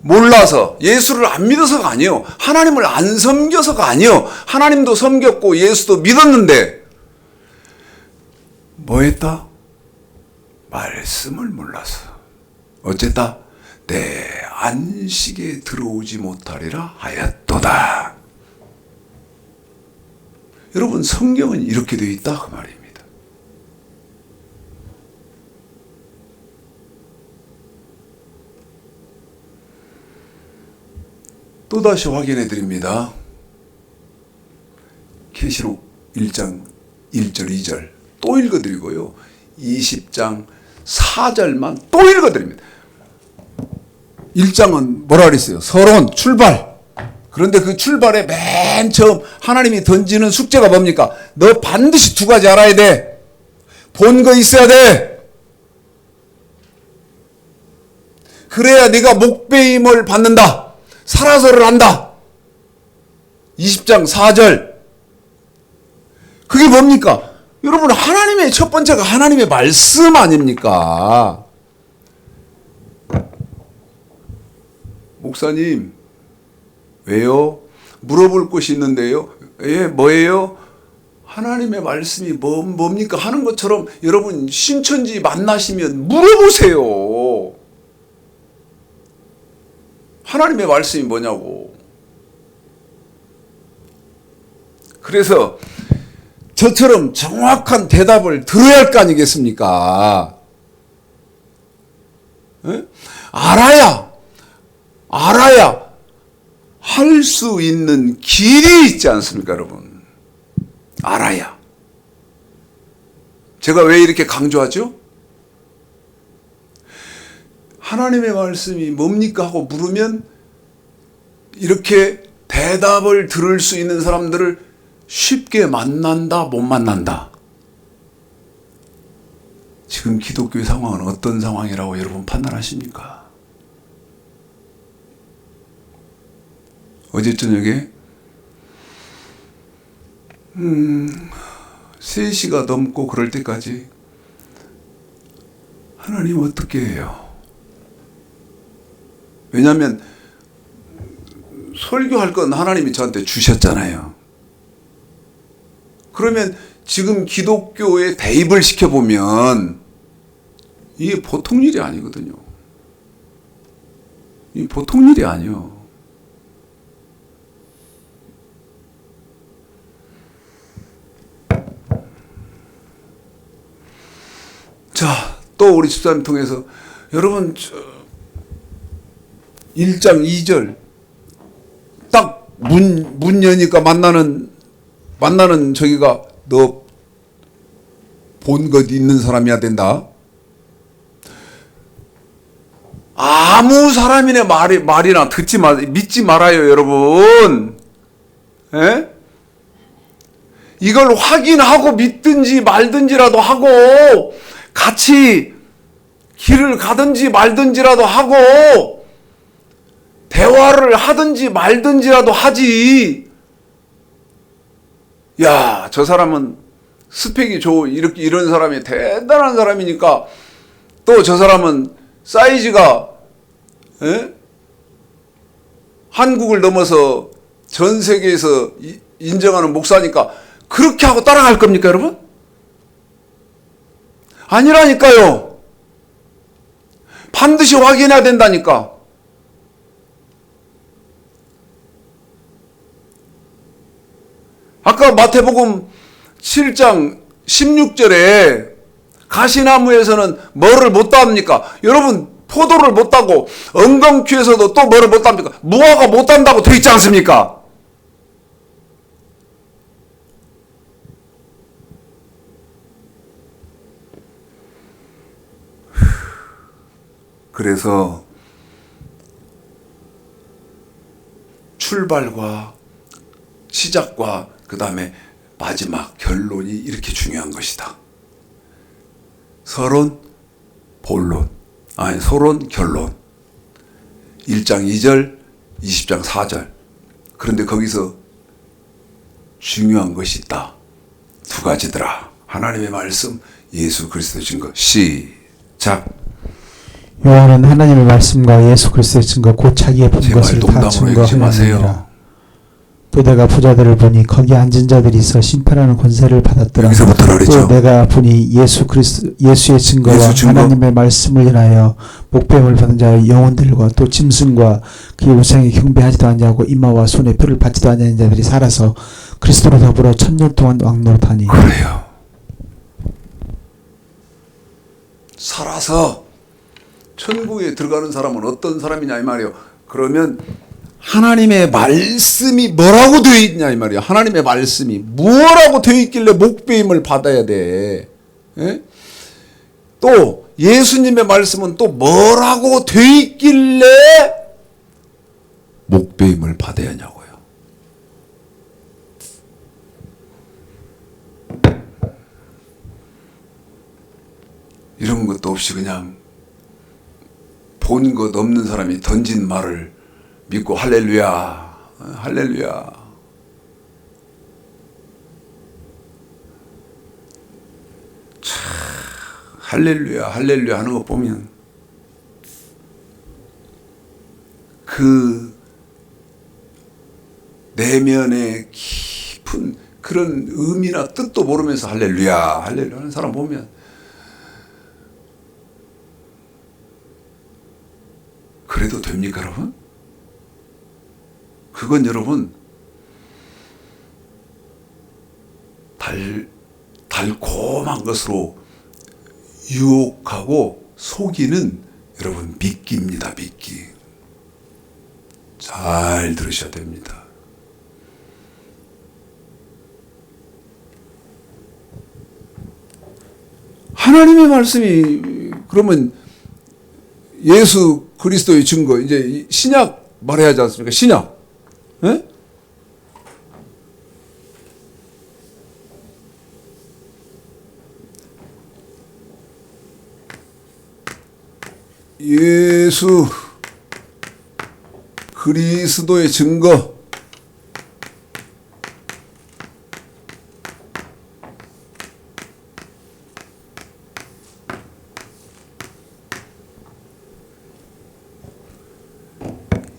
Speaker 1: 몰라서, 예수를 안 믿어서가 아니에요. 하나님을 안 섬겨서가 아니에요. 하나님도 섬겼고 예수도 믿었는데 뭐 했다? 말씀을 몰라서 어쨌다? 내 안식에 들어오지 못하리라 하였도다. 여러분, 성경은 이렇게 되어 있다 그 말입니다. 또다시 확인해 드립니다. 계시록 1장 1절 2절 또 읽어드리고요. 20장 4절만 또 읽어드립니다. 1장은 뭐라 그랬어요? 서론, 출발. 그런데 그 출발에 맨 처음 하나님이 던지는 숙제가 뭡니까? 너 반드시 두 가지 알아야 돼. 본 거 있어야 돼. 그래야 네가 목배임을 받는다. 살아서를 한다. 20장 4절. 그게 뭡니까? 여러분, 여러분, 하나님의 첫 번째가 하나님의 말씀 아닙니까? 목사님, 왜요? 물어볼 것이 있는데요. 예, 뭐예요? 하나님의 말씀이 뭡니까? 하는 것처럼 여러분 신천지 만나시면 물어보세요. 하나님의 말씀이 뭐냐고. 그래서 저처럼 정확한 대답을 들어야 할 거 아니겠습니까? 예? 알아야 할 수 있는 길이 있지 않습니까, 여러분? 알아야. 제가 왜 이렇게 강조하죠? 하나님의 말씀이 뭡니까 하고 물으면 이렇게 대답을 들을 수 있는 사람들을 쉽게 만난다, 못 만난다. 지금 기독교의 상황은 어떤 상황이라고 여러분 판단하십니까? 어제 저녁에 3시가 넘고 그럴 때까지 하나님 어떻게 해요? 왜냐하면 설교할 건 하나님이 저한테 주셨잖아요. 그러면 지금 기독교에 대입을 시켜보면 이게 보통 일이 아니거든요. 이게 보통 일이 아니에요. 자, 또 우리 집사님 통해서 여러분 1장 2절 딱 문 여니까 만나는 저기가 너 본 것 있는 사람이야 된다. 아무 사람이네 말이나 믿지 말아요, 여러분. 에? 이걸 확인하고 믿든지 말든지라도 하고 같이 길을 가든지 말든지라도 하고 대화를 하든지 말든지라도 하지. 야, 저 사람은 스펙이 이런 사람이 대단한 사람이니까 또 저 사람은 사이즈가 한국을 넘어서 전 세계에서 인정하는 목사니까 그렇게 하고 따라갈 겁니까, 여러분? 아니라니까요. 반드시 확인해야 된다니까. 아까 마태복음 7장 16절에 가시나무에서는 뭐를 못 따옵니까? 여러분, 포도를 못 따고 엉겅퀴에서도 또 뭐를 못 따옵니까? 무화과 못 딴다고 되어 있지 않습니까? 그래서 출발과 시작과 그 다음에 마지막 결론이 이렇게 중요한 것이다. 서론, 본론, 서론, 결론. 1장 2절, 20장 4절. 그런데 거기서 중요한 것이 있다. 두 가지더라. 하나님의 말씀, 예수 그리스도의 증거. 시작.
Speaker 2: 요한은 하나님의 말씀과 예수 그리스도의 증거 곧 자기의 본 것을 다 증거하였느니라. 또 내가 부자들을 보니 거기 앉은 자들이 있어 심판하는 권세를 받았더라. 또 내가 보니 예수의 증거와 하나님의 말씀을 인하여 목배임을 받은 자의 영혼들과 또 짐승과 그의 우상에 경배하지도 아니하고 이마와 손에 표를 받지도 아니하는 자들이 살아서 그리스도로 더불어 1000년 동안 왕노릇하니.
Speaker 1: 그래요. 살아서 천국에 들어가는 사람은 어떤 사람이냐 이 말이에요. 그러면 하나님의 말씀이 뭐라고 되어 있냐 이 말이에요. 하나님의 말씀이 뭐라고 되어 있길래 목배임을 받아야 돼. 예? 또 예수님의 말씀은 또 뭐라고 되어 있길래 목배임을 받아야 하냐고요. 이런 것도 없이 그냥 본 것 없는 사람이 던진 말을 믿고 할렐루야, 할렐루야. 할렐루야 할렐루야 하는 거 보면 그 내면의 깊은 그런 의미나 뜻도 모르면서 할렐루야 할렐루야 하는 사람 보면 그래도 됩니까 여러분? 그건 여러분 달콤한 것으로 유혹하고 속이는 여러분 미끼입니다. 미끼. 잘 들으셔야 됩니다. 하나님의 말씀이 그러면 예수 그리스도의 증거 이제 신약 말해야 하지 않습니까? 신약. 예? 예수 그리스도의 증거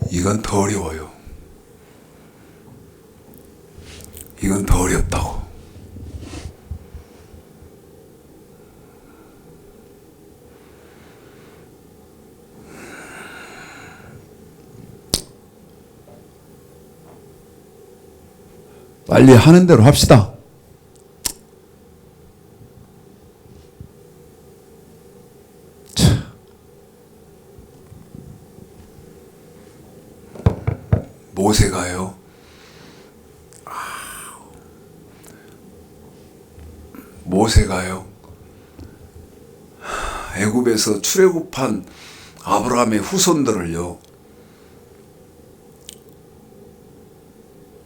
Speaker 1: 이건 더 어려워요. 이건 더 어렵다고. 빨리 하는 대로 합시다. 모세가요. 모세가요. 애굽에서 출애굽한 아브라함의 후손들을요.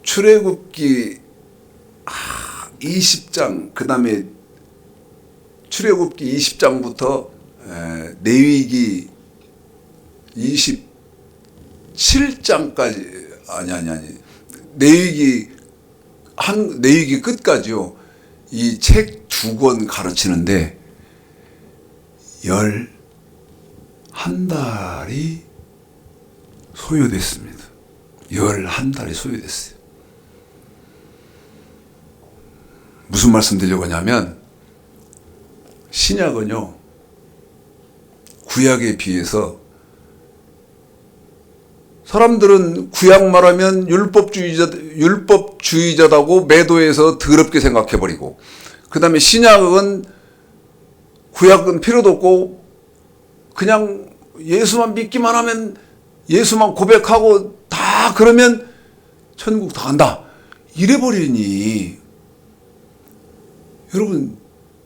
Speaker 1: 출애굽기 20장 그다음에 출애굽기 20장부터 레위기 27장까지 아니 레위기 끝까지요. 이 책 2권 가르치는데 11달이 소요됐습니다. 11달이 소요됐어요. 무슨 말씀 드리려고 하냐면 신약은요. 구약에 비해서 사람들은 구약 말하면 율법주의자다고 매도해서 더럽게 생각해버리고 그 다음에 신약은 구약은 필요도 없고 그냥 예수만 믿기만 하면 예수만 고백하고 다 그러면 천국 다 간다 이래버리니 여러분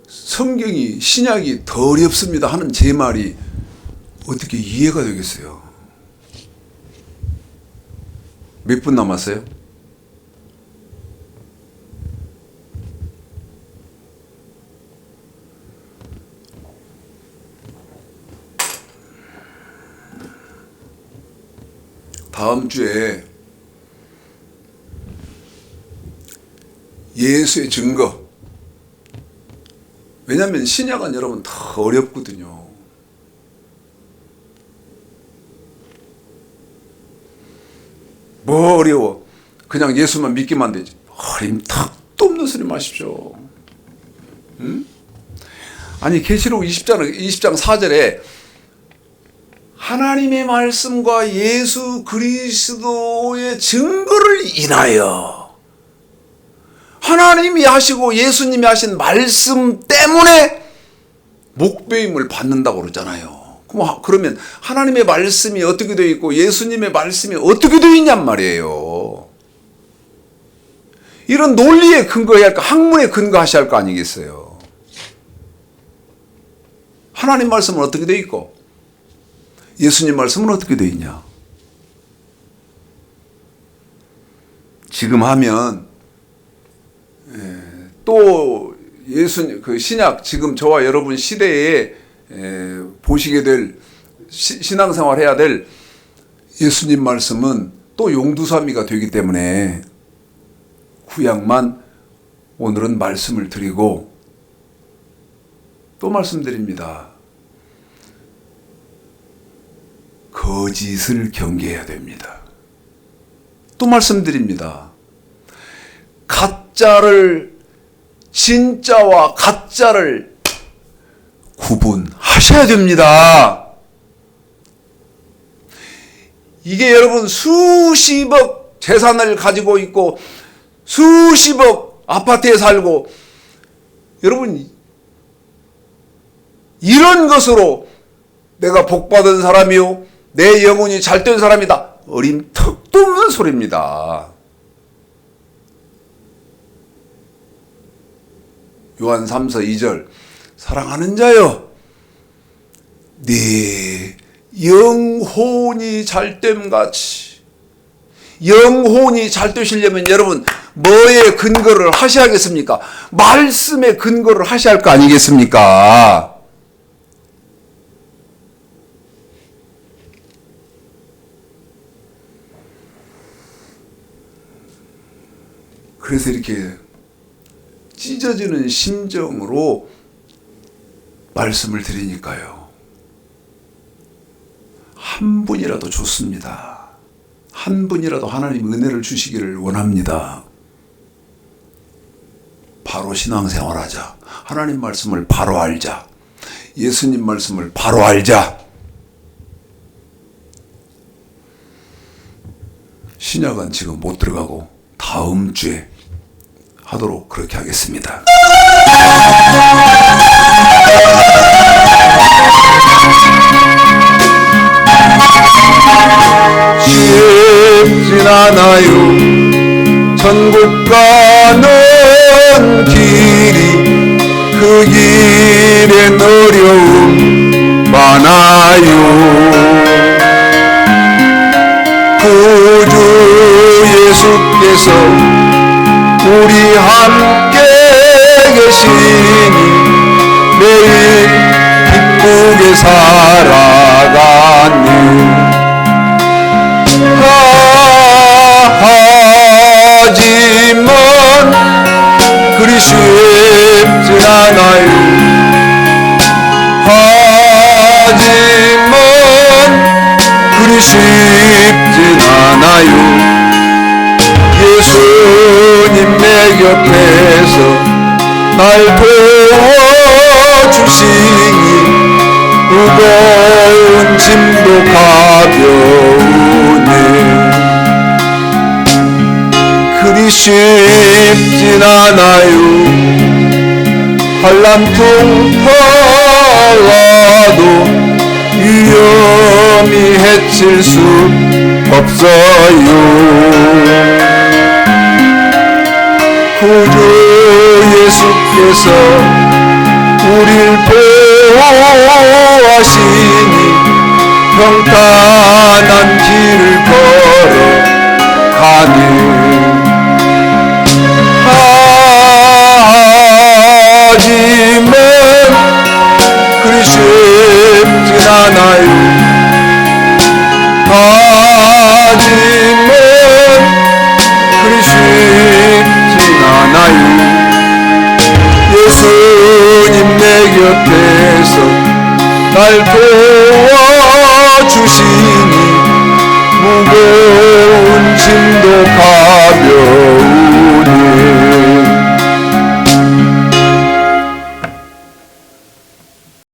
Speaker 1: 성경이 신약이 더 어렵습니다 하는 제 말이 어떻게 이해가 되겠어요? 몇 분 남았어요? 다음 주에 예수의 증거. 왜냐하면 신약은 여러분 더 어렵거든요. 뭐 어려워? 그냥 예수만 믿기만 되지. 어림 탁도 없는 소리 마십시오. 응? 아니 계시록 20장 4절에 하나님의 말씀과 예수 그리스도의 증거를 인하여 하나님이 하시고 예수님이 하신 말씀 때문에 목배임을 받는다고 그러잖아요. 그러면 하나님의 말씀이 어떻게 되어 있고 예수님의 말씀이 어떻게 되어 있냔 말이에요. 이런 논리에 근거해야 할까? 학문에 근거하셔야 할 거 아니겠어요? 하나님 말씀은 어떻게 되어 있고 예수님 말씀은 어떻게 되어 있냐? 지금 하면 또 예수님 그 신약 지금 저와 여러분 시대에 보시게 될 신앙생활 해야 될 예수님 말씀은 또 용두사미가 되기 때문에 구약만 오늘은 말씀을 드리고 또 말씀드립니다. 거짓을 경계해야 됩니다. 또 말씀드립니다. 가짜를, 진짜와 가짜를 구분하셔야 됩니다. 이게 여러분 수십억 재산을 가지고 있고 수십억 아파트에 살고 여러분 이런 것으로 내가 복받은 사람이요 내 영혼이 잘된 사람이다. 어림턱도 없는 소리입니다. 요한 3서 2절 사랑하는 자여 네 영혼이 잘됨같이 영혼이 잘 되시려면 여러분 뭐에 근거를 하셔야겠습니까? 말씀에 근거를 하셔야 할 거 아니겠습니까? 그래서 이렇게 찢어지는 심정으로 말씀을 드리니까요. 한 분이라도 좋습니다. 한 분이라도 하나님 은혜를 주시기를 원합니다. 바로 신앙생활하자. 하나님 말씀을 바로 알자. 예수님 말씀을 바로 알자. 신약은 지금 못 들어가고 다음 주에 하도록 그렇게 하겠습니다. 쉽진 않아요. 천국 가는 길이 그 길엔 어려움 많아요. 구주 예수께서 우리 함께 계시니 매일 기쁘게 살아가니 하지만 그리 쉽진 않아요. 하지만 그리 쉽진 않아요. 예수님 내 곁에서 날 도와주시니 무거운 짐도 가벼우네. 그리 쉽진 않아요. 한람통 타와도 위험이 해칠 수 없어요. 구주 예수께서 우릴 보호하시니 평탄한 길을 걸어가니 하지만 그리 쉽진 않아요. 하지만 그리 쉽진 않아요. 예수님 내 곁에서 날 도와주시니 무거운 짐도